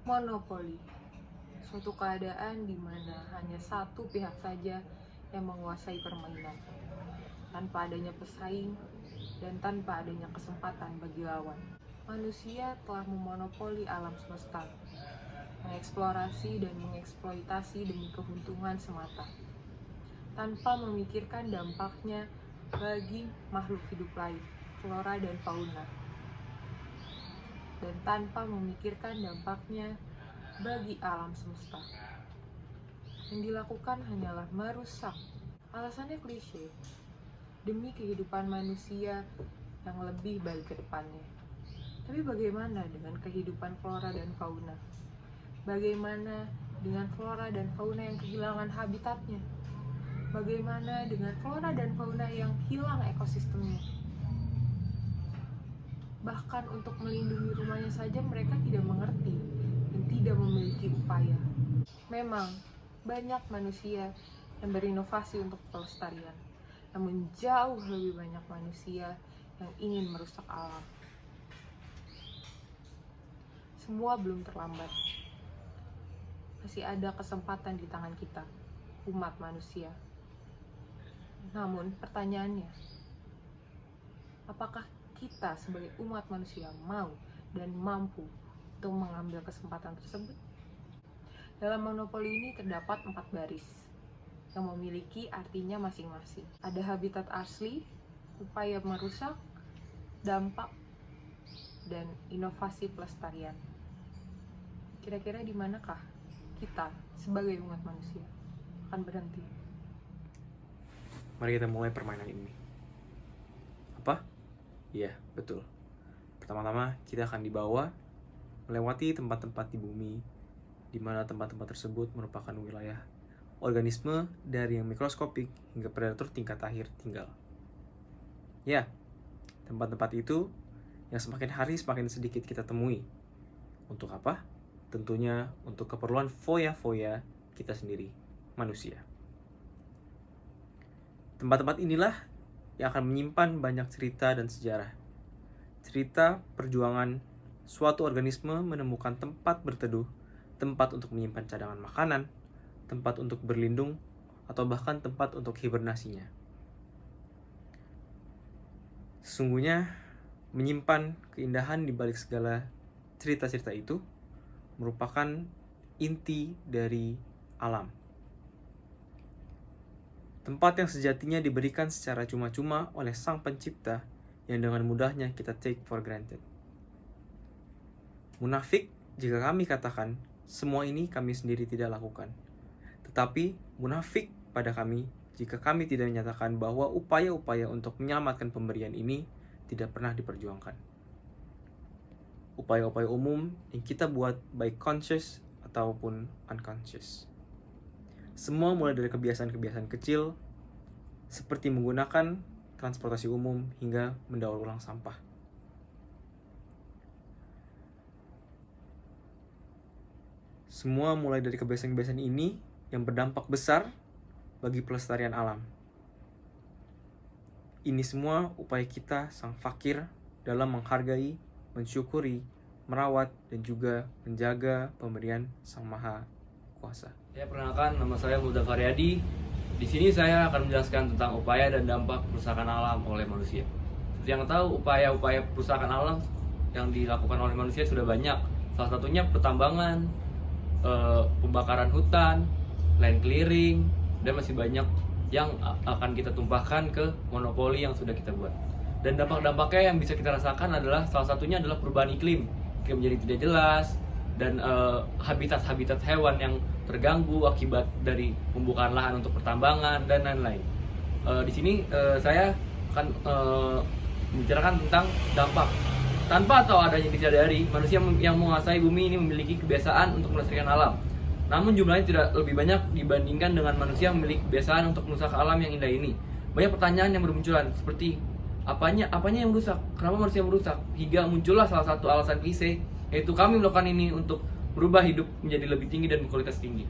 Monopoli, suatu keadaan di mana hanya satu pihak saja yang menguasai permainan, tanpa adanya pesaing dan tanpa adanya kesempatan bagi lawan. Manusia telah memonopoli alam semesta, mengeksplorasi dan mengeksploitasi demi keuntungan semata, tanpa memikirkan dampaknya bagi makhluk hidup lain, flora dan fauna, dan tanpa memikirkan dampaknya bagi alam semesta. Yang dilakukan hanyalah merusak. Alasannya klise, demi kehidupan manusia yang lebih baik ke depannya. Tapi bagaimana dengan kehidupan flora dan fauna? Bagaimana dengan flora dan fauna yang kehilangan habitatnya? Bagaimana dengan flora dan fauna yang hilang ekosistemnya? Bahkan untuk melindungi rumahnya saja mereka tidak mengerti dan tidak memiliki upaya. Memang banyak manusia yang berinovasi untuk pelestarian, namun jauh lebih banyak manusia yang ingin merusak alam. Semua belum terlambat. Masih ada kesempatan di tangan kita, umat manusia. Namun pertanyaannya, apakah kita sebagai umat manusia mau dan mampu untuk mengambil kesempatan tersebut? Dalam monopoli ini terdapat 4 baris yang memiliki artinya masing-masing. Ada habitat asli, upaya merusak, dampak, dan inovasi pelestarian. Kira-kira di manakah kita sebagai umat manusia akan berhenti? Mari kita mulai permainan ini. Apa? Iya, betul. Pertama-tama kita akan dibawa melewati tempat-tempat di bumi, di mana tempat-tempat tersebut merupakan wilayah organisme dari yang mikroskopik hingga predator tingkat akhir tinggal. Ya, tempat-tempat itu yang semakin hari semakin sedikit kita temui. Untuk apa? Tentunya untuk keperluan foya-foya kita sendiri, manusia. Tempat-tempat inilah yang akan menyimpan banyak cerita dan sejarah. Cerita perjuangan suatu organisme menemukan tempat berteduh, tempat untuk menyimpan cadangan makanan, tempat untuk berlindung, atau bahkan tempat untuk hibernasinya. Sesungguhnya, menyimpan keindahan di balik segala cerita-cerita itu merupakan inti dari alam. Tempat yang sejatinya diberikan secara cuma-cuma oleh Sang Pencipta yang dengan mudahnya kita take for granted. Munafik jika kami katakan semua ini kami sendiri tidak lakukan. Tetapi munafik pada kami jika kami tidak menyatakan bahwa upaya-upaya untuk menyelamatkan pemberian ini tidak pernah diperjuangkan. Upaya-upaya umum yang kita buat baik conscious ataupun unconscious. Semua mulai dari kebiasaan-kebiasaan kecil seperti menggunakan transportasi umum hingga mendaur ulang sampah. Semua mulai dari kebiasaan-kebiasaan ini yang berdampak besar bagi pelestarian alam. Ini semua upaya kita sang fakir dalam menghargai, mensyukuri, merawat, dan juga menjaga pemberian Sang Maha Kuasa. Ya, perkenalkan, nama saya Mulda Faryadi. Di sini saya akan menjelaskan tentang upaya dan dampak perusakan alam oleh manusia. Seperti yang tahu, upaya-upaya perusakan alam yang dilakukan oleh manusia sudah banyak. Salah satunya pertambangan, pembakaran hutan, land clearing, dan masih banyak yang akan kita tumpahkan ke monopoli yang sudah kita buat. Dan dampak-dampaknya yang bisa kita rasakan adalah salah satunya adalah perubahan iklim menjadi tidak jelas, dan habitat-habitat hewan yang terganggu akibat dari pembukaan lahan untuk pertambangan dan lain-lain. Di sini saya akan membicarakan tentang dampak. Tanpa atau adanya disadari, manusia yang menguasai bumi ini memiliki kebiasaan untuk melestarikan alam. Namun jumlahnya tidak lebih banyak dibandingkan dengan manusia yang memiliki kebiasaan untuk merusak alam yang indah ini. Banyak pertanyaan yang bermunculan seperti apanya yang merusak? Kenapa manusia merusak? Hingga muncullah salah satu alasan klise, yaitu kami melakukan ini untuk berubah hidup menjadi lebih tinggi dan berkualitas tinggi.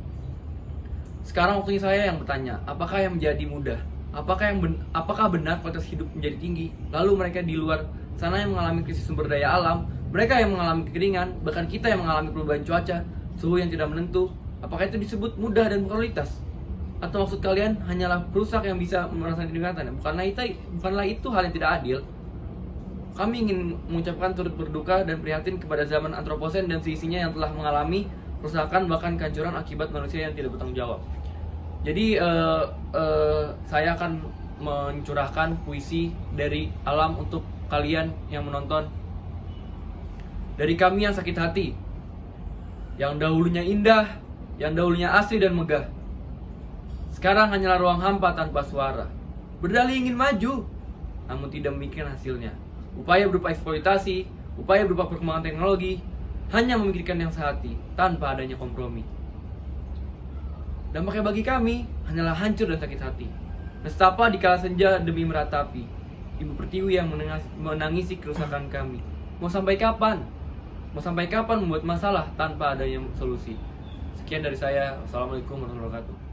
Sekarang waktunya saya yang bertanya, apakah yang menjadi mudah? Apakah benar kualitas hidup menjadi tinggi? Lalu mereka di luar sana yang mengalami krisis sumber daya alam Mereka yang mengalami kekeringan, bahkan kita yang mengalami perubahan cuaca, suhu yang tidak menentu. Apakah itu disebut mudah dan prioritas? Atau maksud kalian hanyalah perusak yang bisa merasakan kenikmatan? Bukanlah itu hal yang tidak adil. Kami ingin mengucapkan turut berduka dan prihatin kepada zaman antroposen dan seisinya yang telah mengalami kerusakan bahkan kehancuran akibat manusia yang tidak bertanggung jawab. Jadi saya akan mencurahkan puisi dari alam untuk kalian yang menonton. Dari kami yang sakit hati, yang dahulunya indah, yang dahulunya asri dan megah, sekarang hanyalah ruang hampa tanpa suara. Berdalih ingin maju, namun tidak memikirkan hasilnya. Upaya berupa eksploitasi, upaya berupa perkembangan teknologi, hanya memikirkan yang sehati, tanpa adanya kompromi. Dampaknya bagi kami, hanyalah hancur dan sakit hati. Nestapa di kala senja demi meratapi, Ibu Pertiwi yang menangisi kerusakan kami. Mau sampai kapan? Mau sampai kapan membuat masalah tanpa adanya solusi? Sekian dari saya. Wassalamualaikum warahmatullahi wabarakatuh.